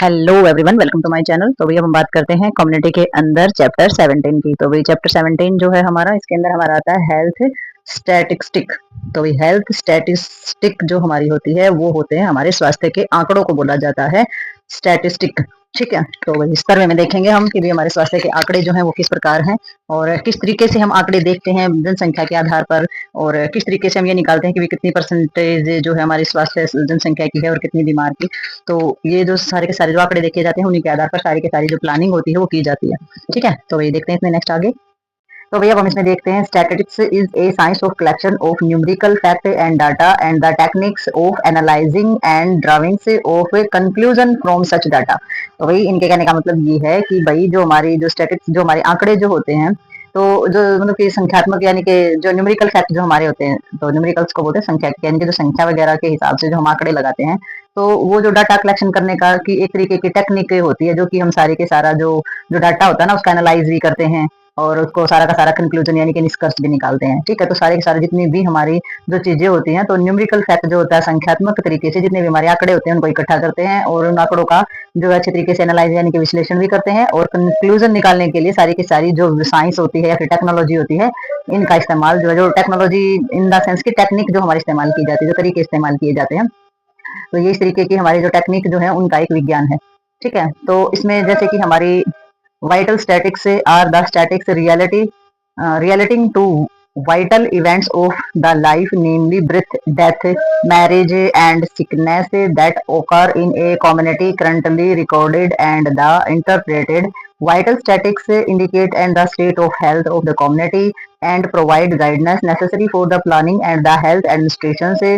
Hello everyone, welcome to my channel. तो भैया हम बात करते हैं कम्युनिटी के अंदर चैप्टर 17 की। तो भाई चैप्टर 17 जो है हमारा, इसके अंदर हमारा आता है हेल्थ स्टैटिस्टिक। तो भाई हेल्थ स्टैटिस्टिक जो हमारी होती है वो होते हैं हमारे स्वास्थ्य के आंकड़ों को बोला जाता है स्टैटिस्टिक। ठीक है, तो भाई इस सर्वे में देखेंगे हम कि भी हमारे स्वास्थ्य के आंकड़े जो हैं वो किस प्रकार हैं और किस तरीके से हम आंकड़े देखते हैं जनसंख्या के आधार पर, और किस तरीके से हम ये निकालते हैं कि भी कितनी परसेंटेज जो है हमारी स्वास्थ्य जनसंख्या की है और कितनी बीमार की। तो ये जो सारे के सारे जो आंकड़े देखे जाते हैं उन्हीं के आधार पर सारी की सारी जो प्लानिंग होती है वो की जाती है। ठीक है, तो ये देखते हैं इसमें नेक्स्ट आगे। तो भैया हम इसमें देखते हैं statistics is a science of collection of numerical fact and data and the techniques of analysing and drawings of conclusion from such data. तो भाई इनके कहने का मतलब ये है कि भाई जो हमारी जो स्टैटिस्टिक्स जो हमारे आंकड़े जो होते हैं, तो जो मतलब कि संख्यात्मक यानी कि जो न्यूमेरिकल फैक्ट जो हमारे होते हैं, तो न्यूमेरिकल्स को बोलते हैं संख्या, यानी कि जो संख्या वगैरह के हिसाब से जो हम आंकड़े लगाते हैं, तो वो जो डाटा कलेक्शन करने का की एक तरीके की टेक्निक होती है, जो कि हम सारे के सारा जो जो डाटा होता है ना उसका एनालाइज भी करते हैं और उसको सारा का सारा कंक्लूजन यानी कि निष्कर्ष भी निकालते हैं। ठीक है, तो सारे के सारे जितनी भी हमारी जो चीजें होती हैं, तो न्यूमेरिकल फैक्ट जो होता है संख्यात्मक तरीके से जितने भी हमारे आंकड़े होते हैं उनको इकट्ठा करते हैं और उन आंकड़ों का जो अच्छे तरीके से एनालाइज यानी कि विश्लेषण भी करते हैं और कंक्लूजन निकालने के लिए सारी की सारी जो साइंस होती है या फिर टेक्नोलॉजी होती है, इनका इस्तेमाल जो है, जो टेक्नोलॉजी इन द सेंस की टेक्निक जो हमारे इस्तेमाल की जाती है, जो तरीके इस्तेमाल किए जाते हैं, तो ये इस तरीके की हमारी जो टेक्निक जो है उनका एक विज्ञान है। ठीक है, तो इसमें जैसे कि हमारी vital statistics are the statistics relating to vital events of the life, namely birth, death, marriage and sickness that occur in a community currently recorded and the interpreted. Vital statistics indicate and the state of health of the community and provide guidance necessary for the planning and the health administration से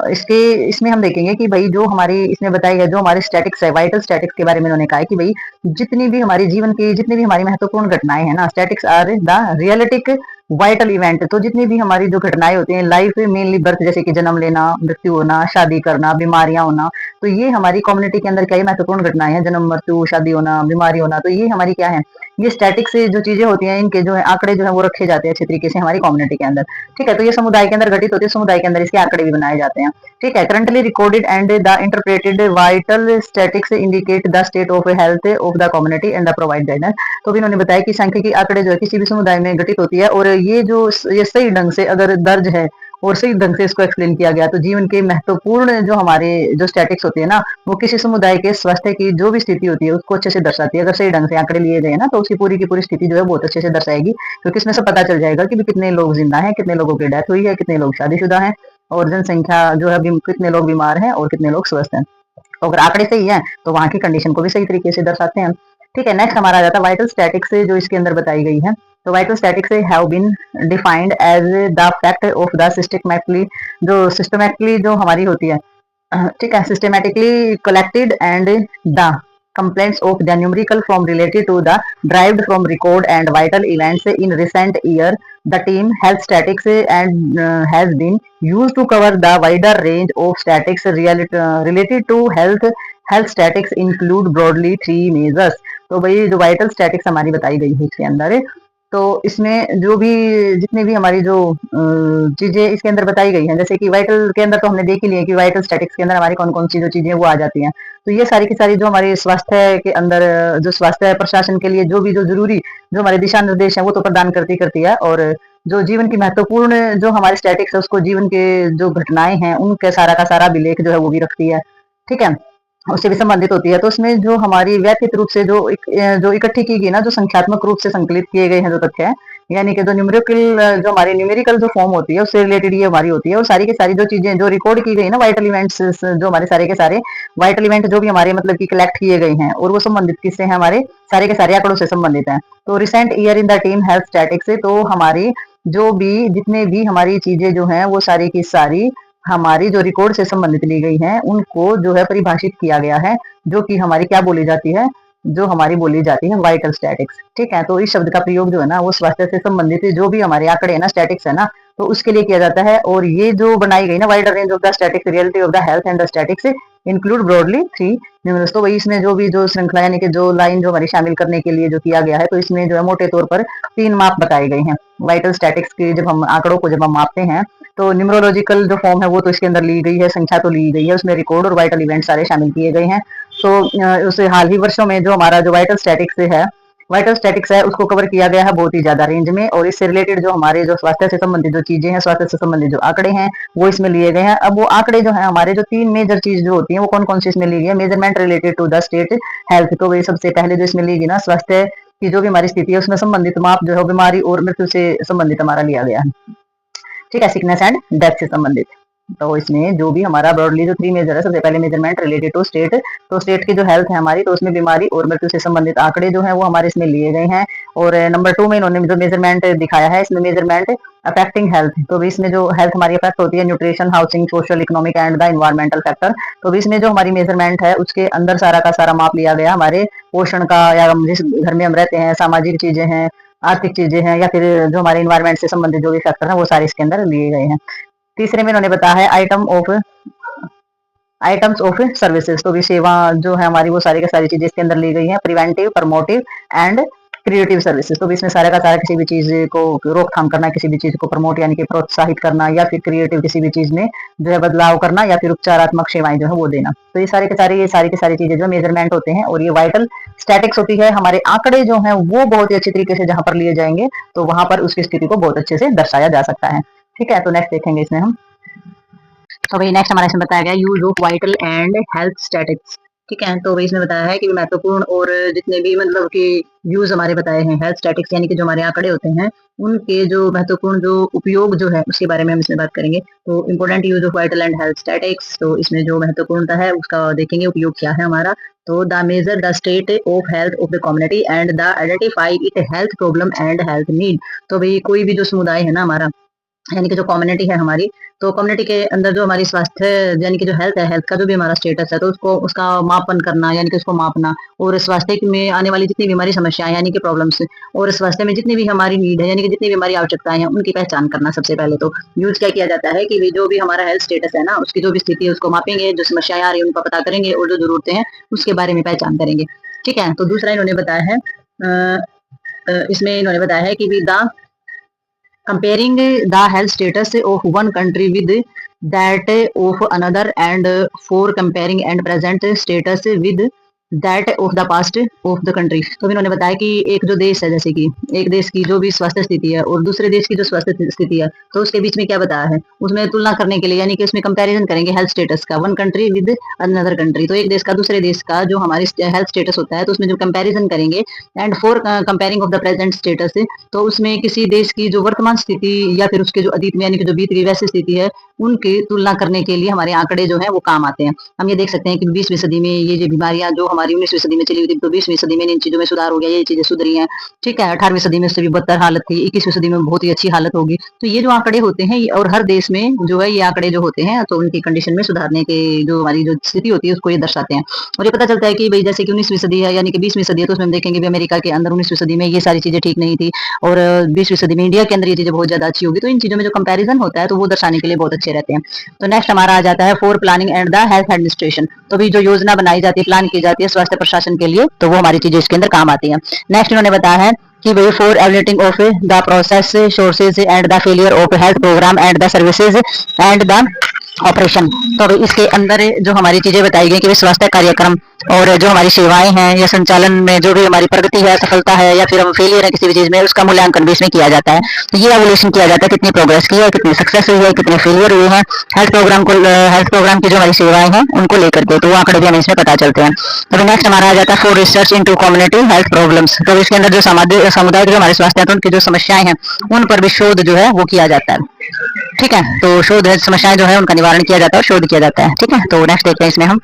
इसके इसमें हम देखेंगे कि भाई जो हमारी इसमें बताई है जो हमारे स्टैटिक्स है, वाइटल स्टैटिक्स के बारे में उन्होंने कहा है कि भाई जितनी भी हमारी जीवन की जितनी भी हमारी महत्वपूर्ण घटनाएं हैं ना, statics are the realistic vital event. तो जितनी भी हमारी जो घटनाएं होती हैं लाइफ में, मेनली बर्थ, जैसे कि जन्म लेना, मृत्यु होना, शादी करना, बीमारियां होना, तो ये हमारी कम्युनिटी के अंदर क्या ही महत्वपूर्ण घटनाएं हैं, जन्म, मृत्यु, शादी होना, बीमारी होना, तो ये हमारी क्या है, ये स्टैटिक से जो चीजें होती हैं इनके जो है आंकड़े जो है वो रखे जाते हैं अच्छे तरीके से हमारी कम्युनिटी के अंदर। ठीक है, तो ये समुदाय के अंदर घटित होती है, समुदाय के अंदर इसके आंकड़े भी बनाए जाते हैं। ठीक है, currently recorded and the interpreted vital statics indicate the state of health of the community and the provide guidance. तो भी इन्होंने बताया कि सांख्यिकी आंकड़े जो है किसी भी समुदाय में घटित होती है और ये जो ये सही ढंग से अगर दर्ज है और सही ढंग से इसको एक्सप्लेन किया गया, तो जीवन के महत्वपूर्ण जो हमारे जो स्टैटिक्स होती है ना, वो किसी समुदाय के स्वास्थ्य की जो भी स्थिति होती है उसको अच्छे से दर्शाती है। अगर सही ढंग से आंकड़े लिए गए ना, तो उसकी पूरी की पूरी स्थिति जो है बहुत अच्छे से दर्शाएगी, क्योंकि इसमें से पता चल जाएगा कि कितने लोग जिंदा हैं, कितने लोगों की डेथ हुई है, कितने लोग शादीशुदा हैं और जनसंख्या जो है कितने लोग बीमार हैं और कितने लोग स्वस्थ हैं। तो अगर आंकड़े सही है तो वहां की कंडीशन को भी सही तरीके से दर्शाते हैं। ठीक है, नेक्स्ट हमारा आ जाता है वाइटल स्टैटिक्स जो इसके अंदर बताई गई है। तो vital statistics have been defined as the fact of the systematically, जो सिस्टमैटिकली जो हमारी होती है, ठीक है, systematically collected and the complaints of the numerical form related to the derived from record and vital events in recent year. The team health statistics and has been used to cover the wider range of statistics related to health statistics include broadly three measures. तो भाई जो vital statics हमारी बताई गई है इसके अंदर, तो इसमें जो भी जितनी भी हमारी जो चीजें इसके अंदर बताई गई हैं, जैसे कि वाइटल के अंदर तो हमने देख ही लिया कि वाइटल स्टैटिक्स के अंदर हमारी कौन कौन सी जो चीजें वो आ जाती हैं। तो ये सारी की सारी जो हमारे स्वास्थ्य के अंदर जो स्वास्थ्य प्रशासन के लिए जो भी जो जरूरी जो हमारे दिशा निर्देश है वो तो प्रदान करती है, और जो जीवन की महत्वपूर्ण जो हमारे स्टैटिक्स है उसको जीवन के जो घटनाएं हैं उनके सारा का सारा अभिलेख जो है वो भी रखती है। ठीक है, उससे भी संबंधित होती है। तो उसमें जो हमारी व्यक्तिगत रूप से जो इकट्ठी की गई ना, जो संख्यात्मक रूप से संकलित किए गए हैं जो तथ्य है, यानी कि जो न्यूमेरिकल जो हमारी न्यूमेरिकल जो फॉर्म होती है उससे रिलेटेड ये हमारी होती है, और सारी की सारी जो चीजें जो रिकॉर्ड की गई ना वाइटल इवेंट्स, जो हमारे सारे के सारे वाइटल इवेंट जो भी हमारे मतलब कि कलेक्ट किए गए हैं और वो संबंधित किससे हैं, हमारे सारे के सारे आंकड़ों से संबंधित हैं। तो recent year in the team health statics से, तो हमारी जो भी जितने भी हमारी चीजें जो हैं वो सारी की सारी हमारी जो रिकॉर्ड से संबंधित ली गई हैं उनको जो है परिभाषित किया गया है, जो कि हमारी क्या बोली जाती है, जो हमारी बोली जाती है वाइटल स्टैटिक्स। ठीक है, तो इस शब्द का प्रयोग जो है ना वो स्वास्थ्य से संबंधित जो भी हमारे आंकड़े है ना, स्टैटिक्स है ना, तो उसके लिए किया जाता है। और ये जो बनाई गई ना wider range of the statics reality of the health and the statics include broadly three numerals. तो वही इसमें जो भी जो श्रृंखला यानी कि जो लाइन जो हमारी शामिल करने के लिए जो किया गया है, तो इसमें जो है मोटे तौर पर 3 माप बताए गए हैं वाइटल स्टैटिक्स के। जब हम आंकड़ों को जब हम मापते हैं तो न्यूमरोलॉजिकल जो फॉर्म है वो तो इसके अंदर ली गई है, संख्या तो ली गई है, उसमें रिकॉर्ड और वाइटल इवेंट सारे शामिल किए गए हैं। तो उस हाल ही वर्षों में जो हमारा जो वाइटल स्टैटिक्स है उसको कवर किया गया है बहुत ही ज्यादा रेंज में, और इससे रिलेटेड जो हमारे जो स्वास्थ्य से संबंधित जो चीजें हैं, स्वास्थ्य से संबंधित जो आंकड़े हैं वो इसमें लिए गए हैं। अब वो आंकड़े जो है हमारे जो 3 मेजर चीज जो होती है वो कौन कौन सी इसमें ली गई है, measurement related to the state health. तो वही सबसे पहले जो इसमें ली गई ना, स्वास्थ्य की जो भी हमारी स्थिति है उसमें संबंधित माप जो है बीमारी और मृत्यु से संबंधित हमारा लिया गया है। ठीक है, सिकनेस एंड डेथ से संबंधित। तो इसमें जो भी हमारा ब्रॉडली जो 3 मेजर है, सबसे पहले मेजरमेंट रिलेटेड टू स्टेट, तो स्टेट की जो हेल्थ है हमारी, तो उसमें बीमारी और मृत्यु से संबंधित आंकड़े जो है वो हमारे इसमें लिए गए हैं। और नंबर 2 में इन्होंने जो मेजरमेंट दिखाया है, इसमें मेजरमेंट अफेक्टिंग हेल्थ, तो भी इसमें जो हेल्थ हमारी अफेक्ट होती है, nutrition, housing, social, economic and the environmental factor, तो भी इसमें जो हमारी मेजरमेंट है उसके अंदर सारा का सारा माप लिया गया हमारे पोषण का, या जिस घर में हम रहते हैं, सामाजिक चीजें हैं, आर्थिक चीजें हैं, या फिर जो हमारे इन्वायरमेंट से संबंधित जो भी फैक्टर है वो सारे इसके अंदर लिए गए हैं। तीसरे में इन्होंने बताया है आइटम्स ऑफ सर्विसेज, तो भी सेवा जो है हमारी वो सारी की सारी चीजें इसके अंदर ली गई हैं, preventive, promotive and creative services, तो भी इसमें सारा का सारा किसी भी चीज को रोकथाम करना, किसी भी चीज को प्रमोट यानी कि प्रोत्साहित करना, या फिर क्रिएटिव किसी भी चीज में जो है बदलाव करना, या फिर उपचारात्मक सेवाएं जो है वो देना। तो ये सारी की सारी चीजें जो मेजरमेंट होते हैं, और ये वाइटल स्टैटिक्स होती है, हमारे आंकड़े जो है वो बहुत ही अच्छी तरीके से जहां पर लिए जाएंगे तो वहां पर उसकी स्थिति को बहुत अच्छे से दर्शाया जा सकता है। ठीक है, तो नेक्स्ट देखेंगे इसमें हम। तो भाई नेक्स्ट हमारा इसमें बताया गया use of vital and health statics. ठीक है, तो भाई इसमें बताया है कि महत्वपूर्ण और जितने भी मतलब कि यूज हमारे बताए हैं हेल्थ स्टैटिक्स यानी कि जो हमारे आंकड़े होते हैं उनके जो महत्वपूर्ण जो उपयोग जो है उसके बारे में हम इसमें बात करेंगे। तो important use of vital and health statics, तो इसमें जो महत्वपूर्णता है उसका देखेंगे उपयोग क्या है हमारा। तो the measure the state of health of the community and the identify it health problem and health need. तो भाई कोई भी जो समुदाय है ना हमारा, यानी कि जो कम्युनिटी है हमारी, तो कम्युनिटी के अंदर जो हमारी स्वास्थ्य यानी कि जो हेल्थ है, हेल्थ का जो भी हमारा स्टेटस है, तो उसको उसका मापन करना यानी कि उसको मापना, और स्वास्थ्य में आने वाली जितनी भी हमारी समस्याएं यानी कि प्रॉब्लम्स, और स्वास्थ्य में जितनी भी हमारी नीड है यानी कि जितनी भी हमारी आवश्यकताएं हैं उनकी पहचान करना। सबसे पहले तो यूज क्या किया जाता है कि जो भी हमारा हेल्थ स्टेटस है ना उसकी जो भी स्थिति है उसको मापेंगे, जो समस्याएं आ रही है उनका पता करेंगे, और जो जरूरतें हैं उसके बारे में पहचान करेंगे। ठीक है, तो दूसरा इन्होंने बताया है, इसमें इन्होंने बताया है कि the comparing the health status of one country with that of another, and for comparing and present status with that of the past of the country. तो इन्होंने बताया कि एक जो देश है, जैसे कि एक देश की जो भी स्वास्थ्य स्थिति है और दूसरे देश की जो स्वास्थ्य स्थिति है, तो उसके बीच में क्या बताया है, उसमें तुलना करने के लिए यानी कि उसमें कंपैरिजन करेंगे हेल्थ स्टेटस का, one country with another country, तो एक देश का दूसरे देश का जो हमारी हेल्थ स्टेटस होता है तो उसमें जो कंपैरिजन करेंगे, and for comparing of the present status, तो उसमें किसी देश की जो वर्तमान स्थिति या फिर उसके जो अतीत में यानी कि जो बीत गई वैसी स्थिति है उनकी तुलना करने के लिए हमारे आंकड़े जो है वो काम आते हैं। हम ये देख सकते हैं कि 20वीं सदी में ये जो बीमारियां जो हमारी 19वीं सदी में चली हुई थी, तो 20वीं सदी में इन चीजों में सुधार हो गया, ये चीजें सुधरी हैं। ठीक है, 18वीं सदी में उससे भी बदतर हालत थी, 21वीं सदी में बहुत ही अच्छी हालत होगी। तो ये जो आंकड़े होते हैं और हर देश में जो है ये आंकड़े जो होते हैं तो उनकी कंडीशन में सुधारने के जो हमारी जो स्थिति होती है उसको ये दर्शाते हैं। और ये पता चलता है कि भाई जैसे कि 19वीं सदी है यानी कि 20वीं सदी है, तो उसमें हम देखेंगे भी अमेरिका के अंदर 19वीं सदी में ये सारी चीजें ठीक नहीं थी, और 20वीं सदी में इंडिया के अंदर ये चीजें बहुत ज्यादा अच्छी होगी। तो इन चीजों में जो कंपैरिजन होता है तो वो दर्शाने के लिए बहुत अच्छे रहते हैं। तो नेक्स्ट हमारा आ जाता है for planning and the health administration. तो भी जो योजना बनाई जाती है, प्लान की जाती है स्वास्थ्य प्रशासन के लिए, तो वो हमारी चीजें इसके अंदर काम आती है। नेक्स्ट इन्होंने बताया है कि भाई for evaluating of the process, sources and the failure of health programme and the services and the operation. तो इसके अंदर जो हमारी चीजें बताई गई कि स्वास्थ्य कार्यक्रम और जो हमारी सेवाएं हैं या संचालन में जो भी हमारी प्रगति है, सफलता है या फिर हम फेलियर है किसी भी चीज में, उसका मूल्यांकन भी इसमें किया जाता है। तो ये एवोल्यूशन किया जाता है, कितनी प्रोग्रेस की है, कितनी सक्सेस हुई है, कितने फेलियर हुए हैं हेल्थ प्रोग्राम की जो हमारी सेवाएं हैं उनको लेकर के, तो वो आंकड़े भी हमें इसमें पता चलते हैं। तो नेक्स्ट हमारा आ जाता है for research into community health problems. तो इसके अंदर जो समुदाय के जो हमारे स्वास्थ्य है उनकी जो समस्याएं हैं उन पर भी शोध जो है वो किया जाता है। ठीक है, तो शोध समस्याएं जो है उनका निवारण किया जाता है और शोध किया जाता है। ठीक है, तो नेक्स्ट देखते हैं इसमें हम।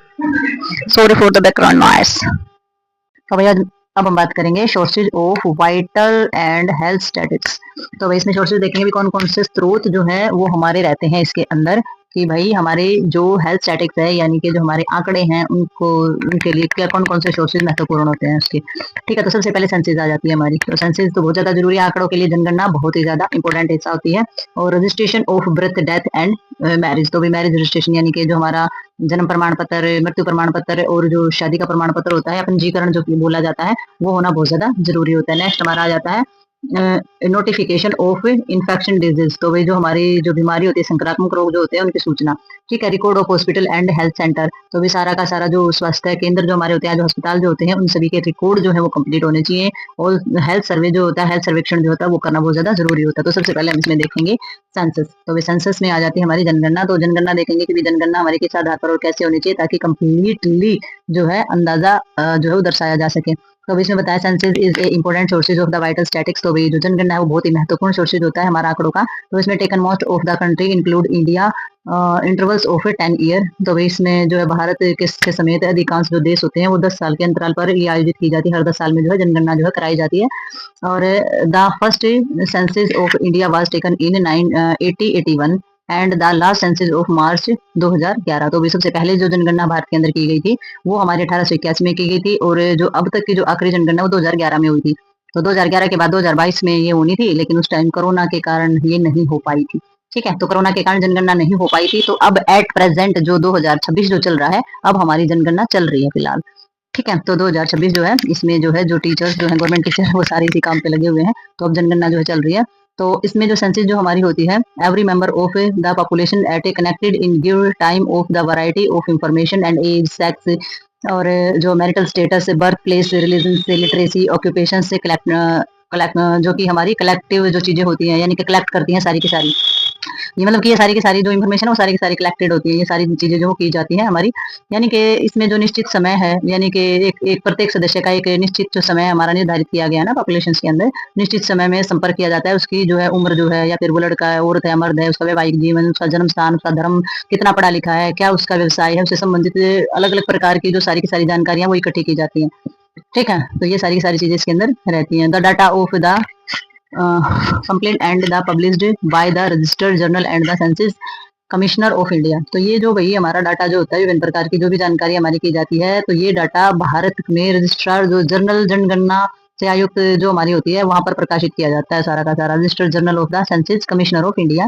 Sorry for the background noise. तो भैया अब हम बात करेंगे sources of vital and health statics. तो भाई इसमें सोर्सेज देखेंगे भी कौन कौन से स्रोत जो है वो हमारे रहते हैं इसके अंदर, कि भाई हमारे जो हेल्थ स्टैटिक्स है यानी कि जो हमारे आंकड़े हैं उनको उनके लिए क्या कौन कौन से सोर्सेज महत्वपूर्ण होते हैं उसके। ठीक है, तो सबसे पहले सेंसस आ जाती है हमारी। तो सेंसस तो बहुत ज्यादा जरूरी है आंकड़ों के लिए, जनगणना बहुत ही ज्यादा इंपॉर्टेंट हिस्सा होती है। और registration of birth, death and marriage. तो भी मैरिज रजिस्ट्रेशन यानी कि जो हमारा जन्म प्रमाण पत्र, मृत्यु प्रमाण पत्र और जो शादी का प्रमाण पत्र होता है, पंजीकरण जो बोला जाता है, वो होना बहुत ज्यादा जरूरी होता है। नेक्स्ट हमारा आ जाता है नोटिफिकेशन ऑफ इन्फेक्शन डिजीज, तो वही जो हमारी जो बीमारी होती है, संक्रामक रोग जो होते हैं उनकी सूचना। ठीक है, record of hospital and health centre, तो भी सारा का सारा जो स्वास्थ्य केंद्र जो हमारे होते हैं, जो अस्पताल जो होते हैं, उन सभी के रिकॉर्ड जो है वो कंप्लीट होने चाहिए। और हेल्थ सर्वे जो होता है, हेल्थ सर्वेक्षण जो होता है वो करना बहुत ज्यादा जरूरी होता है। तो सबसे पहले हम इसमें देखेंगे सेंसस, तो वे सेंसस में आ जाती है हमारी जनगणना। तो जनगणना देखेंगे कि जनगणना हमारे किस आधार पर और कैसे होनी चाहिए, ताकि कंप्लीटली जो है अंदाजा जो है वो दर्शाया जा सके। तो अभी इसमें बताया census is a important sources of the vital statics, तो भी जो जनगणना है वो बहुत ही महत्वपूर्ण सोर्सेज होता है हमारा आंकड़ों का। तो इसमें taken most of the country include India intervals of 10 year, तो भी इसमें जो है भारत के समेत अधिकांश जो देश होते हैं वो 10 साल के अंतराल पर ये आयोजित की जाती है। हर 10 साल में जो है जनगणना जो है कराई जाती है। और the first census of India was taken in 1881 and the last census of March 2011, तो भी सबसे पहले जो जनगणना भारत के अंदर की गई थी वो हमारे 1881 में की गई थी। और जो अब तक की जो आखिरी जनगणना वो 2011 में हुई थी। तो 2011 के बाद 2022 में ये होनी थी, लेकिन उस टाइम कोरोना के कारण ये नहीं हो पाई थी। ठीक है, तो कोरोना के कारण जनगणना नहीं हो पाई थी। तो अब एट प्रेजेंट जो 2026 जो चल रहा है, अब हमारी जनगणना चल रही है फिलहाल। ठीक है, तो 2026 जो है इसमें जो है जो टीचर्स जो है गवर्नमेंट टीचर वो सारे इसी काम पे लगे हुए हैं। तो अब जनगणना जो है चल रही है। तो इसमें जो सेंसस जो हमारी होती है, every member of the population at a connected in give time of the variety of information and age, sex और जो marital status, birth place, religion से, लिटरेसी, ऑक्यूपेशन से कलेक्ट कलेक्ट जो कि हमारी कलेक्टिव जो चीजें होती हैं, यानी कि कलेक्ट करती हैं सारी की सारी। ये मतलब कि ये सारी की सारी जो इन्फॉर्मेशन है वो सारी की सारी कलेक्टेड होती है। ये सारी चीजें जो की जाती है हमारी, यानी कि इसमें जो निश्चित समय है, यानी कि एक प्रत्येक सदस्य का एक निश्चित जो समय हमारा निर्धारित किया गया है ना पॉपुलेशन के अंदर, निश्चित समय में संपर्क किया जाता है। उसकी जो है उम्र जो है, या फिर वो लड़का है, औरत है, मर्द है, उसका वैवाहिक जीवन, उसका जन्म स्थान, उसका धर्म, कितना पढ़ा लिखा है, क्या उसका व्यवसाय है, उससे संबंधित अलग अलग प्रकार की जो सारी की सारी जानकारियां वो इकट्ठी की जाती है। ठीक है, तो ये सारी की सारी चीजें इसके अंदर रहती हैं। The data of the complaint and the published by the registered journal and the census commissioner of India, तो ये जो भाई हमारा डाटा जो होता है, विभिन्न प्रकार की जो भी जानकारी हमारी की जाती है, तो ये डाटा भारत में रजिस्ट्रार जो जर्नल जनगणना से आयुक्त जो हमारी होती है वहां पर प्रकाशित किया जाता है सारा का सारा, registered journal of the census commissioner of India.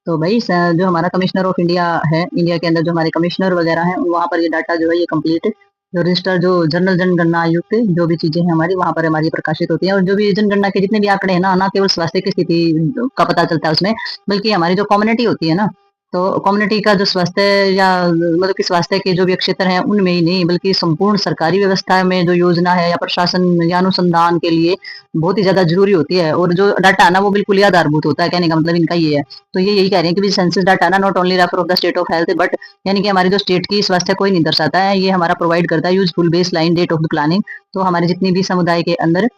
तो भाई जो हमारा कमिश्नर ऑफ इंडिया है, इंडिया के अंदर जो हमारे कमिश्नर वगैरह हैं, वहां पर ये डाटा जो है ये कंप्लीट जो रजिस्टर जो जनरल जनगणना आयुक्त जो भी चीजें हैं हमारी वहां पर हमारी प्रकाशित होती है। और जो भी जनगणना के जितने भी आंकड़े हैं ना, ना केवल स्वास्थ्य की स्थिति का पता चलता है उसमें, बल्कि हमारी जो कम्युनिटी होती है ना, तो कम्युनिटी का जो स्वास्थ्य या मतलब कि स्वास्थ्य के जो भी क्षेत्र हैं उनमें ही नहीं, बल्कि संपूर्ण सरकारी व्यवस्था में जो योजना है या प्रशासन या अनुसंधान के लिए बहुत ही ज्यादा जरूरी होती है। और जो डाटा है ना वो बिल्कुल ही आधारभूत होता है, कहने का मतलब इनका ये है। तो ये यही कह रहे हैं कि सेंसस डाटा ना not only refer of the state of health but, यानी कि हमारी जो स्टेट की स्वास्थ्य को ही नहीं दर्शाता है, ये हमारा प्रोवाइड करता है useful base line date of the planning. तो हमारी जितनी भी समुदाय के अंदर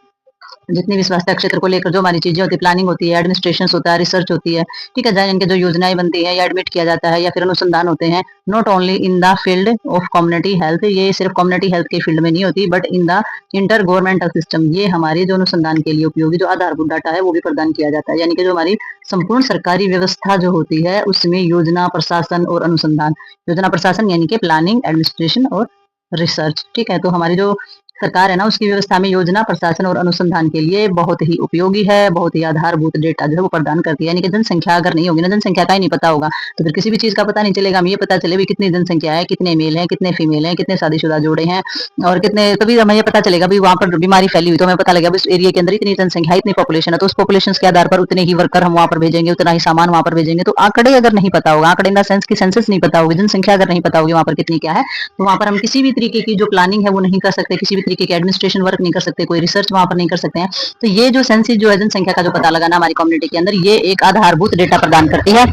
जितनी भी स्वास्थ्य क्षेत्र को लेकर जो हमारी चीजें होती है, प्लानिंग होती है, एडमिनिस्ट्रेशन होता है, रिसर्च होती है, ठीक है, जहाँ इनके जो योजनाएं बनती है या एडमिट किया जाता है या फिर अनुसंधान होते हैं, not only in the field of community health, ये सिर्फ कम्युनिटी हेल्थ के फील्ड में नहीं होती, but in the inter governmental system, ये हमारे जो अनुसंधान के लिए उपयोगी जो आधारभूत डाटा है वो भी प्रदान किया जाता है। यानी कि जो हमारी संपूर्ण सरकारी व्यवस्था जो होती है उसमें योजना प्रशासन और अनुसंधान, योजना प्रशासन यानी कि प्लानिंग, एडमिनिस्ट्रेशन और रिसर्च। ठीक है, तो हमारी जो सरकार है ना उसकी व्यवस्था में योजना प्रशासन और अनुसंधान के लिए बहुत ही उपयोगी है, बहुत ही आधारभूत डेटा जो है वो प्रदान करती है। यानी कि जनसंख्या अगर नहीं होगी ना, जनसंख्या का ही नहीं पता होगा तो फिर किसी भी चीज का पता नहीं चलेगा। हमें ये पता चले भी कितनी जनसंख्या है, कितने मेल हैं, कितने फीमेल हैं, कितने शादीशुदा जोड़े हैं और कितने, तभी हमें ये पता चलेगा भी वहाँ पर बीमारी फैली हुई, तो हमें पता लगेगा इस एरिया के अंदर इतनी जनसंख्या, इतनी पॉपुलेशन है, तो उस पॉपुलेशन के आधार पर उतने ही वर्कर हम वहाँ पर भेजेंगे, उतना ही सामान वहाँ पर भेजेंगे। तो आंकड़े अगर नहीं पता होगा, आंकड़े इन द सेंस की सेंसस नहीं पता होगी, जनसंख्या अगर नहीं पता होगी वहाँ पर कितनी क्या है, तो वहाँ पर हम किसी भी तरीके की जो प्लानिंग है वो नहीं कर सकते, किसी भी तरीके की एडमिनिस्ट्रेशन वर्क नहीं कर सकते, कोई रिसर्च वहां पर नहीं कर सकते हैं। तो ये जो सेंसस जो है जनसंख्या का जो पता लगाना हमारी कम्युनिटी के अंदर, ये एक आधारभूत डेटा प्रदान करती है,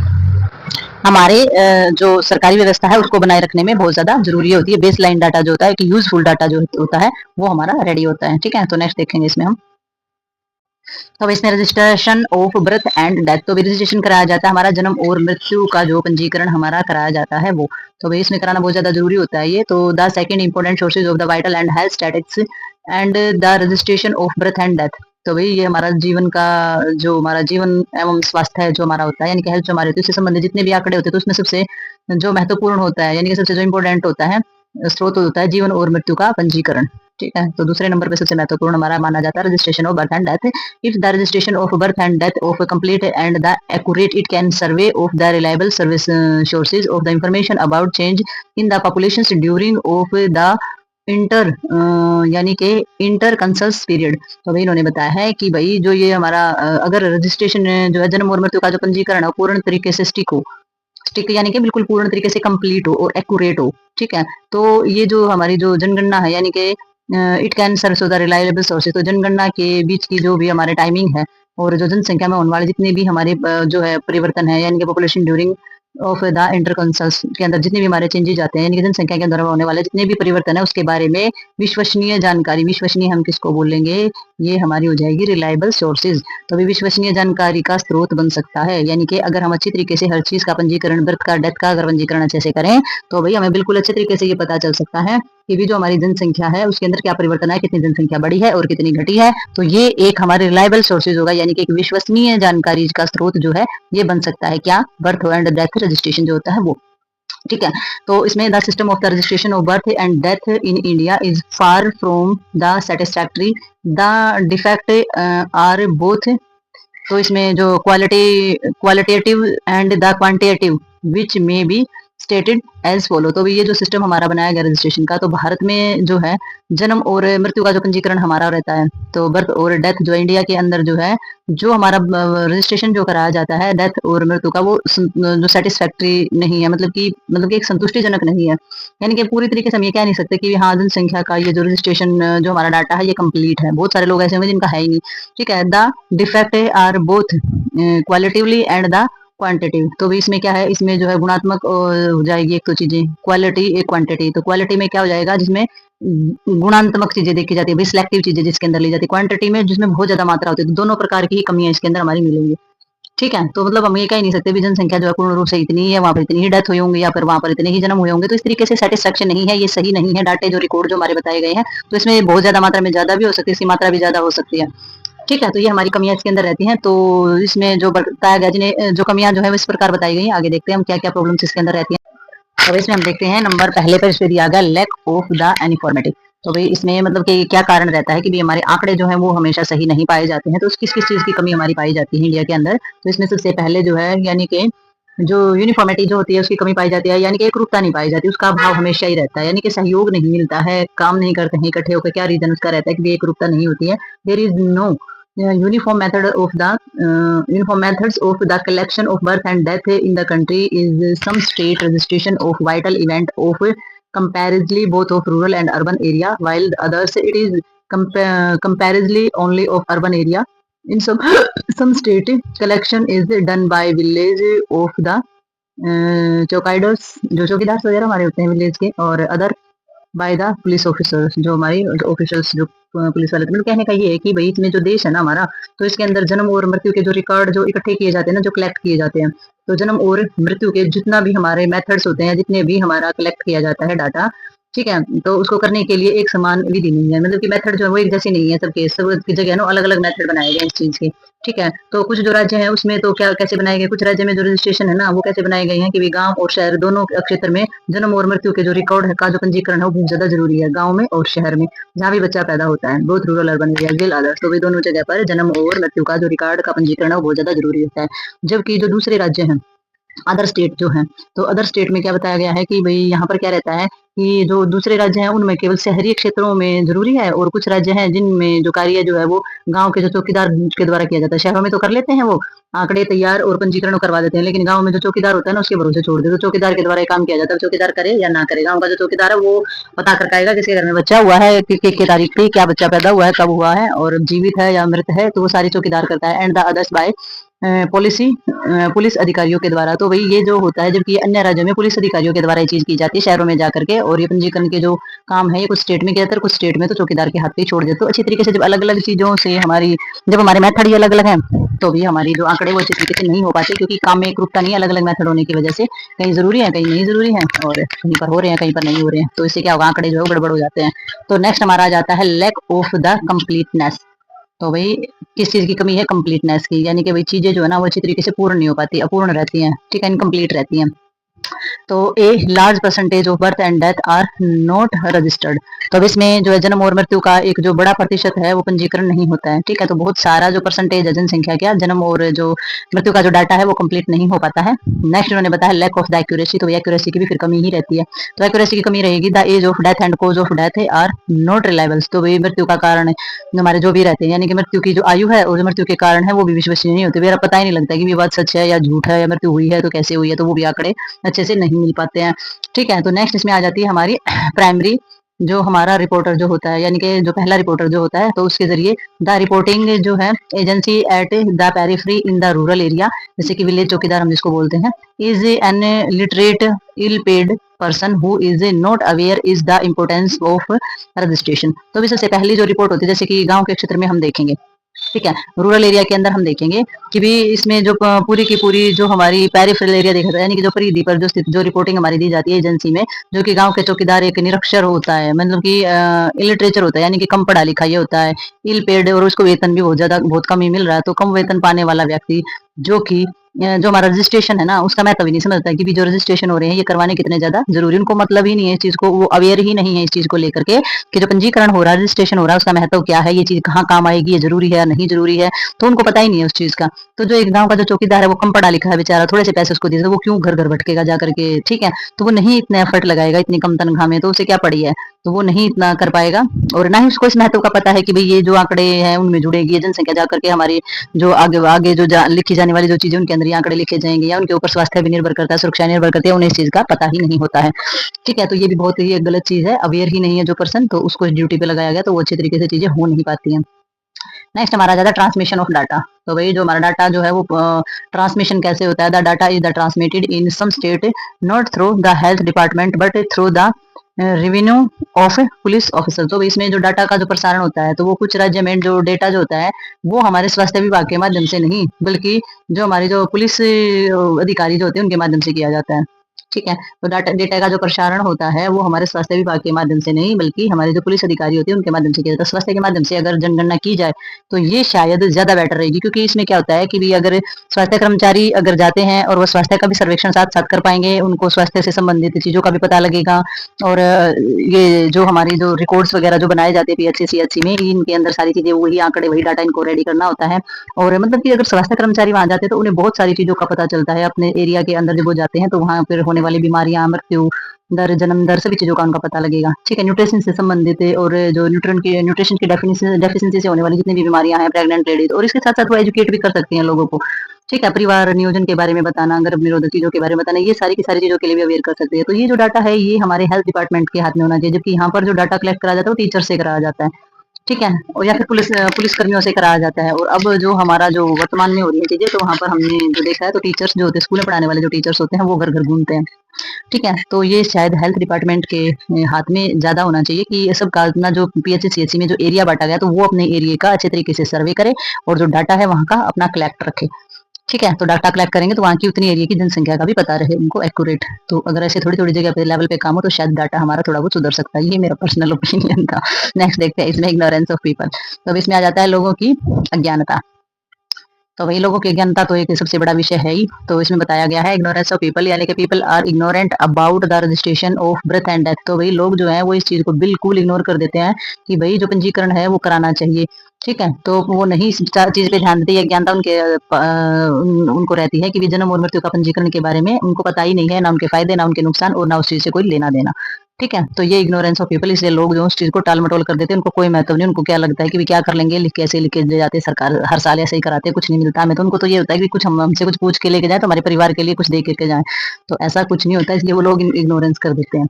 हमारे जो सरकारी व्यवस्था है उसको बनाए रखने में बहुत ज्यादा जरूरी होती है। बेस लाइन डाटा जो होता है कि यूजफुल डाटा जो होता है वो हमारा रेडी होता है। ठीक है, तो नेक्स्ट देखेंगे इसमें हम, तो इसमें registration of birth and death, तो भी रजिस्ट्रेशन कराया जाता है हमारा जन्म और मृत्यु का जो पंजीकरण हमारा कराया जाता है वो, तो भाई इसमें कराना बहुत ज्यादा जरूरी होता है ये। तो the second important sources of the vital and health statistics and the registration of birth and death, तो भाई ये हमारा जीवन का जो हमारा जीवन एवं स्वास्थ्य है जो हमारा होता है, यानी कि हेल्थ जो हमारे होती है उससे संबंधित जितने भी आंकड़े होते हैं, तो उसमें सबसे जो महत्वपूर्ण होता है, यानी कि सबसे जो इम्पोर्टेंट होता है स्रोत होता है जीवन और मृत्यु का पंजीकरण। ठीक है, तो दूसरे नंबर पे सबसे महत्वपूर्ण हमारा माना जाता है registration of birth and death. If the registration of birth and death of complete and the accurate, it can survey of the reliable service sources of the information about change in the population during of the inter यानी कि inter कंसल्स period. तो भाई इन्होंने बताया है कि भाई जो ये हमारा अगर रजिस्ट्रेशन जो है जन्म और मृत्यु का जो पंजीकरण है पूर्ण तरीके से स्टिक यानी कि बिल्कुल पूर्ण तरीके से कंप्लीट हो और एक्यूरेट हो, ठीक है। तो ये जो हमारी जो जनगणना है यानी कि it can serve the reliable sources, तो जनगणना के बीच की जो भी हमारे टाइमिंग है और जो जनसंख्या में होने वाले जितने भी हमारे जो है परिवर्तन है यानी कि population during of the intercensal के अंदर जितने भी हमारे चेंजेस आते हैं यानी कि जनसंख्या के अंदर होने वाले जितने भी परिवर्तन है उसके बारे में विश्वसनीय जानकारी, विश्वसनीय हम किसको बोलेंगे, ये हमारी हो जाएगी रिलायबल सोर्सेज। तो भी विश्वसनीय जानकारी का स्रोत बन सकता है यानी कि अगर हम अच्छी तरीके से हर चीज का पंजीकरण, बर्थ का, डेथ का अगर पंजीकरण अच्छे से करें तो भाई हमें बिल्कुल अच्छे तरीके से ये पता चल सकता है कि भी जो हमारी जनसंख्या है उसके अंदर क्या परिवर्तन है, कितनी जनसंख्या बढ़ी है और कितनी घटी है। तो ये एक हमारे रिलायबल सोर्सेज होगा यानी कि एक विश्वसनीय जानकारी का स्रोत जो है ये बन सकता है क्या, बर्थ एंड डेथ रजिस्ट्रेशन जो होता है वो, ठीक है। तो इसमें the system of the registration of birth and death in India is far from the satisfactory, the defect are both. तो इसमें जो qualitative and the quantitative which में बी स्टेटेड एज फॉलो। तो ये जो सिस्टम हमारा बनाया गया रजिस्ट्रेशन का, तो भारत में जो है जन्म और मृत्यु का जो पंजीकरण हमारा रहता है, तो बर्थ और डेथ जो इंडिया के अंदर जो है जो हमारा रजिस्ट्रेशन जो कराया जाता है डेथ और मृत्यु का वो जो सेटिस्फैक्ट्री नहीं है, मतलब कि एक संतुष्टिजनक नहीं है। यानी कि पूरी तरीके से हम ये कह नहीं सकते कि हाँ जनसंख्या का ये जो रजिस्ट्रेशन जो हमारा डाटा है ये कंप्लीट है। बहुत सारे लोग ऐसे होंगे जिनका है ही नहीं, ठीक है। The defect are both qualitatively and the quantitative. तो भी इसमें क्या है, इसमें जो है गुणात्मक हो जाएगी एक तो चीजें, क्वालिटी एक क्वांटिटी। तो क्वालिटी में क्या हो जाएगा, जिसमें गुणात्मक चीजें देखी जाती है, भाई सिलेक्टिव चीजें जिसके अंदर ली जाती है। क्वांटिटी में जिसमें बहुत ज्यादा मात्रा होती है। तो दोनों प्रकार की ही कमियां इसके अंदर हमारी मिलेंगी, ठीक है। तो मतलब हम ये कह नहीं सकते भी जनसंख्या जो है पूर्ण रूप से इतनी है, वहां पर इतनी ही डेथ हुई होंगी या फिर वहां पर इतने ही जन्म हुए होंगे। तो इस तरीके से सेटिस्फेक्शन नहीं है, ये सही नहीं है डाटे जो रिकॉर्ड जो हमारे बताए गए हैं। तो इसमें बहुत ज्यादा मात्रा में ज्यादा भी हो सकती है, इसकी मात्रा भी ज्यादा हो सकती है, ठीक है। तो ये हमारी कमियां इसके अंदर रहती हैं। तो इसमें जो बताया गया जिन्हें जो कमियां जो है इस प्रकार बताई गई हैं, आगे देखते हैं हम क्या क्या प्रॉब्लम्स इसके अंदर रहती हैं। अब इसमें हम देखते हैं नंबर पहले पर इस पे दिया गया लैक ऑफ द यूनिफॉर्मिटी। तो भाई इसमें मतलब कि क्या कारण रहता है कि भी हमारे आंकड़े जो है वो हमेशा सही नहीं पाए जाते हैं। तो किस किस चीज की कमी हमारी पाई जाती है इंडिया के अंदर, तो इसमें सबसे पहले जो है यानी कि जो यूनिफॉर्मिटी जो होती है उसकी कमी पाई जाती है, यानी कि एक रूपता नहीं पाई जाती, उसका अभाव हमेशा ही रहता है। यानी कि सहयोग नहीं मिलता है, काम नहीं करते हैं इकट्ठे होकर, क्या रीजन उसका रहता है कि एक रूपता नहीं होती है। There is no uniform method of the uniform methods of the collection of birth and death in the country is some state registration of vital event of comparatively both of rural and urban area, while the others it is comparatively only of urban area. In some state collection is done by village of the चौकीदार्स, जो चौकीदार वगैरह हमारे होते हैं village के, और other by the police officers, जो हमारी ऑफिसर्स जो पुलिस वाले। मतलब कहने का ये है कि भाई इसमें जो देश है ना हमारा, तो इसके अंदर जन्म और मृत्यु के जो रिकॉर्ड जो इकट्ठे किए जाते हैं ना, जो कलेक्ट किए जाते हैं, तो जन्म और मृत्यु के जितना भी हमारे मेथड्स होते हैं, जितने भी हमारा कलेक्ट किया जाता है डाटा, ठीक है, तो उसको करने के लिए एक समान विधि नहीं है। मतलब कि मेथड जो है वो एक जैसी नहीं है, सबके सब की जगह ना अलग अलग मेथड बनाए गए इस चीज के, ठीक है। तो कुछ जो राज्य है उसमें तो क्या कैसे बनाए गए, कुछ राज्य में जो रजिस्ट्रेशन है ना वो कैसे बनाए गए हैं कि गांव और शहर दोनों क्षेत्र में जन्म और मृत्यु के जो रिकॉर्ड का जो पंजीकरण है वो बहुत ज्यादा जरूरी है, गाँव में और शहर में जहाँ भी बच्चा पैदा होता है, बहुत रूरल अर्बन एरिया जिल आदर्श। तो भी दोनों जगह पर जन्म और मृत्यु का जो रिकॉर्ड का पंजीकरण है वो बहुत ज्यादा जरूरी होता है। जबकि जो दूसरे राज्य हैं, अदर स्टेट जो है, तो अदर स्टेट में क्या बताया गया है कि भाई यहाँ पर क्या रहता है कि जो दूसरे राज्य हैं उनमें केवल शहरी क्षेत्रों में जरूरी है, और कुछ राज्य हैं जिनमें जो कार्य जो है वो गांव के जो चौकीदार के द्वारा किया जाता है। शहरों में तो कर लेते हैं वो आंकड़े तैयार और पंजीकरण करवा देते हैं, लेकिन गांव में जो चौकीदार होता है ना उसके भरोसे छोड़ देते, तो चौकीदार के द्वारा काम किया जाता है। चौकीदार करे या ना करे, गाँव का जो चौकीदार है वो पता करके आएगा किसके घर में बच्चा हुआ है, किस तारीख पे क्या बच्चा पैदा हुआ है, कब हुआ है, और जीवित है या मृत है, तो वो सारी चौकीदार करता है। And the others by police अधिकारियों के द्वारा। तो वही ये जो होता है, जबकि अन्य राज्यों में पुलिस अधिकारियों के द्वारा ये चीज की जाती है शहरों में जाकर के, और ये पंजीकरण के जो काम है ये कुछ स्टेट में किया जाता है, कुछ स्टेट में तो चौकीदार के हाथ पे छोड़ देते। तो अच्छी तरीके से जब अलग अलग चीजों से हमारी जब हमारे मेथड ही अलग अलग है, तो भी हमारी जो आंकड़े वो अच्छी तरीके से नहीं हो पाते, क्योंकि काम में एक रूपता नहीं है, अलग अलग मेथड होने की वजह से कहीं जरूरी है कहीं नहीं जरूरी है, और कहीं पर हो रहे हैं कहीं पर नहीं हो रहे हैं। तो इससे क्या होगा, आंकड़े जो है गड़बड़ हो जाते हैं। तो नेक्स्ट हमारा आ जाता है लैक ऑफ द कंप्लीटनेस। तो भाई किस चीज की कमी है, कंप्लीटनेस की, यानी कि भाई चीजें जो है ना वो अच्छी तरीके से पूर्ण नहीं हो पाती, अपूर्ण रहती हैं, ठीक है, इनकम्प्लीट रहती हैं। तो a large percentage of birth and death are not registered. तो अब इसमें जो है जन्म और मृत्यु का एक जो बड़ा प्रतिशत है वो पंजीकरण नहीं होता है। ठीक है, तो बहुत सारा जो परसेंटेज है जनसंख्या का जन्म और जो मृत्यु का जो डाटा है वो कंप्लीट नहीं हो पाता है। नेक्स्ट उन्होंने बताया लैक ऑफ द एक्यूरेसी, तो एक्यूरेसी की भी फिर कमी ही रहती है। तो एक्यूरेसी की कमी रहेगी। The age of death and cause of death are not reliables, तो वही मृत्यु का कारण हमारे जो भी रहते हैं, यानी कि मृत्यु की जो आयु है और जो मृत्यु के कारण है वो भी विश्वसनीय नहीं होते। मेरा पता ही नहीं लगता कि ये बात सच है या झूठ है, या मृत्यु हुई है तो कैसे हुई है, तो वो भी आंकड़े अच्छे से नहीं मिल पाते हैं। ठीक है, तो नेक्स्ट इसमें आ जाती है हमारी प्राइमरी, जो हमारा रिपोर्टर जो होता है, यानी कि जो पहला रिपोर्टर जो होता है, तो उसके जरिए द रिपोर्टिंग जो है agency at the periphery in the rural area, जैसे कि विलेज चौकीदार हम जिसको बोलते हैं, is an literate ill paid person who is not aware is the importance of registration. तो भी सबसे पहली जो रिपोर्ट होती है, जैसे कि गांव के क्षेत्र में हम देखेंगे, ठीक है, रूरल एरिया के अंदर हम देखेंगे कि भी इसमें जो पूरी की पूरी जो हमारी पेरिफेरल एरिया देखा जाता है, यानी कि जो परिधि पर जो स्थित जो रिपोर्टिंग हमारी दी जाती है एजेंसी में, जो कि गांव के चौकीदार एक निरक्षर होता है, मतलब कि इलिटरेचर होता है, यानी कि कम पढ़ा लिखा ये होता है, इल पेड, और उसको वेतन भी बहुत कम ही मिल रहा है। तो कम वेतन पाने वाला व्यक्ति जो कि जो हमारा रजिस्ट्रेशन है ना उसका महत्व भी नहीं समझता है कि भी जो रजिस्ट्रेशन हो रहे हैं ये करवाने कितने ज्यादा जरूरी, उनको मतलब ही नहीं है इस चीज को, वो अवेयर ही नहीं है इस चीज को लेकर के कि जो पंजीकरण हो रहा है, रजिस्ट्रेशन हो रहा है, उसका महत्व क्या है, ये चीज कहाँ काम आएगी, ये जरूरी है या नहीं जरूरी है, तो उनको पता ही नहीं है उस चीज का। तो जो एक गांव का जो चौकीदार है वो कम पढ़ा लिखा है बेचारा, थोड़े से पैसे उसको दे, वो क्यों घर घर भटकेगा जा करके, ठीक है, तो वो नहीं इतने एफर्ट लगाएगा इतनी कम तनख्वाह में, तो उसे क्या पड़ी है, तो वो नहीं इतना कर पाएगा। और ना ही उसको इस महत्व का पता है कि भाई ये जो आंकड़े हैं उनमें जुड़ेगी जनसंख्या जाकर के हमारी जो आगे आगे जो लिखी जाने वाली जो चीजें उनके अंदर ये आंकड़े लिखे जाएंगे, या उनके ऊपर स्वास्थ्य भी निर्भर करता है, सुरक्षा निर्भर करती है, उन्हें इस चीज का पता ही नहीं होता है। ठीक है, तो ये भी बहुत ही एक गलत चीज है, अवेयर ही नहीं है जो पर्सन, तो उसको ड्यूटी पे लगाया गया तो वो अच्छी तरीके से चीजें हो नहीं पाती हैं। नेक्स्ट हमारा ज्यादा ट्रांसमिशन ऑफ डाटा, तो भाई जो हमारा डाटा जो है वो ट्रांसमिशन कैसे होता है, the data is the transmitted in some state not through the health department but through the revenue of police officer. तो इसमें जो डाटा का जो प्रसारण होता है, तो वो कुछ राज्य में जो डेटा जो होता है वो हमारे स्वास्थ्य विभाग के माध्यम से नहीं, बल्कि जो हमारी जो पुलिस अधिकारी जो होते हैं उनके माध्यम से किया जाता है। ठीक है, तो डेटा का जो प्रसारण होता है वो हमारे स्वास्थ्य विभाग के माध्यम से नहीं, बल्कि हमारे जो पुलिस अधिकारी होते हैं उनके माध्यम से किया जाता है। स्वास्थ्य के माध्यम से अगर जनगणना की जाए तो ये शायद ज्यादा बेटर रहेगी, क्योंकि इसमें क्या होता है कि भी अगर स्वास्थ्य कर्मचारी अगर जाते हैं और वो स्वास्थ्य का भी सर्वेक्षण साथ साथ कर पाएंगे, उनको स्वास्थ्य से संबंधित चीजों का भी पता लगेगा, और ये जो हमारी जो रिकॉर्ड्स वगैरह जो बनाए जाते हैं पीएचसी सीएचसी में, इनके अंदर सारी चीजें वही आंकड़े वही डाटा इनको रेडी करना होता है। और मतलब कि अगर स्वास्थ्य कर्मचारी वहां जाते हैं तो उन्हें बहुत सारी चीजों का पता चलता है, अपने एरिया के अंदर जब वो जाते हैं तो वहां फिर होने वाली बीमारियां, मृत्यु दर, जन्म दर, सभी चीजों का उनका पता लगेगा। ठीक है, न्यूट्रिशन से संबंधित और जो न्यूट्रिशन की डेफिशिएंसी से होने वाली जितनी भी बीमारियां हैं प्रेग्नेंट लेडीज, और इसके साथ साथ वो एजुकेट भी कर सकती हैं लोगों को। ठीक है, परिवार नियोजन के बारे में बताना, गर्भ निरोधक चीजों के बारे में बताना, ये सारी की सारी चीजों के लिए भी अवेयर कर सकते हैं। तो ये जो डाटा है ये हमारे हेल्थ डिपार्टमेंट के हाथ में होना चाहिए, जबकि यहाँ पर जो डाटा कलेक्ट करा जाता है वो टीचर से कराया जाता है। ठीक है, और या फिर पुलिस कर्मियों से कराया जाता है। और अब जो हमारा जो वर्तमान में हो रही है चीजें, तो वहां पर हमने जो देखा है तो टीचर्स जो होते हैं, स्कूल में पढ़ाने वाले जो टीचर्स होते हैं वो घर घर घूमते हैं। ठीक है, तो ये शायद हेल्थ डिपार्टमेंट के हाथ में ज्यादा होना चाहिए कि ये सब का अपना जो पीएचसी सीएचसी में जो एरिया बांटा गया तो वो अपने एरिया का अच्छे तरीके से सर्वे करे और जो डाटा है वहां का अपना कलेक्ट रखे। ठीक है, तो डाटा कलेक्ट करेंगे तो वहाँ की उतनी एरिया की जनसंख्या का भी पता रहे उनको एक्यूरेट। तो अगर ऐसे थोड़ी थोड़ी जगह पे लेवल पे काम हो तो शायद डाटा हमारा थोड़ा बहुत सुधर सकता है। ये मेरा पर्सनल ओपिनियन था। नेक्स्ट देखते हैं इसमें इग्नोरेंस ऑफ पीपल। तो अब इसमें आ जाता है लोगों की अज्ञानता। तो वही लोगों की अज्ञानता तो एक सबसे बड़ा विषय है ही। तो इसमें बताया गया है इग्नोरेंस ऑफ पीपल, यानी कि people are ignorant about the registration of birth and death. तो वही लोग जो है वो इस चीज को बिल्कुल इग्नोर कर देते हैं कि भाई जो पंजीकरण है वो कराना चाहिए। ठीक है, तो वो नहीं इस चीज पे ध्यान देते, अज्ञानता उनको रहती है कि भी जन्म और मृत्यु का पंजीकरण के बारे में उनको पता ही नहीं है, ना उनके फायदे ना उनके नुकसान, और ना उस चीज से कोई लेना देना। ठीक है, तो ये इग्नोरेंस ऑफ पीपल, इसलिए लोग जो उस चीज को टाल मटोल कर देते हैं, उनको कोई महत्व नहीं, उनको क्या लगता है कि भी क्या कर लेंगे, लिख कैसे लिखे दे जाते हैं, सरकार हर साल ऐसे ही कराते हैं, कुछ नहीं मिलता हमें, तो उनको तो ये होता है कि कुछ हम हमसे कुछ पूछ के लेके जाए तो हमारे परिवार के लिए कुछ दे के जाए। तो ऐसा कुछ नहीं होता, इसलिए वो लोग इग्नोरेंस कर देते हैं।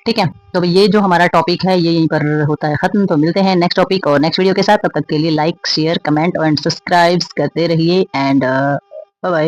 ठीक है, तो ये जो हमारा टॉपिक है ये यहीं पर होता है खत्म। तो मिलते हैं नेक्स्ट टॉपिक और नेक्स्ट वीडियो के साथ, तब तक के लिए like share comment and subscribe करते रहिए एंड बाय बाय।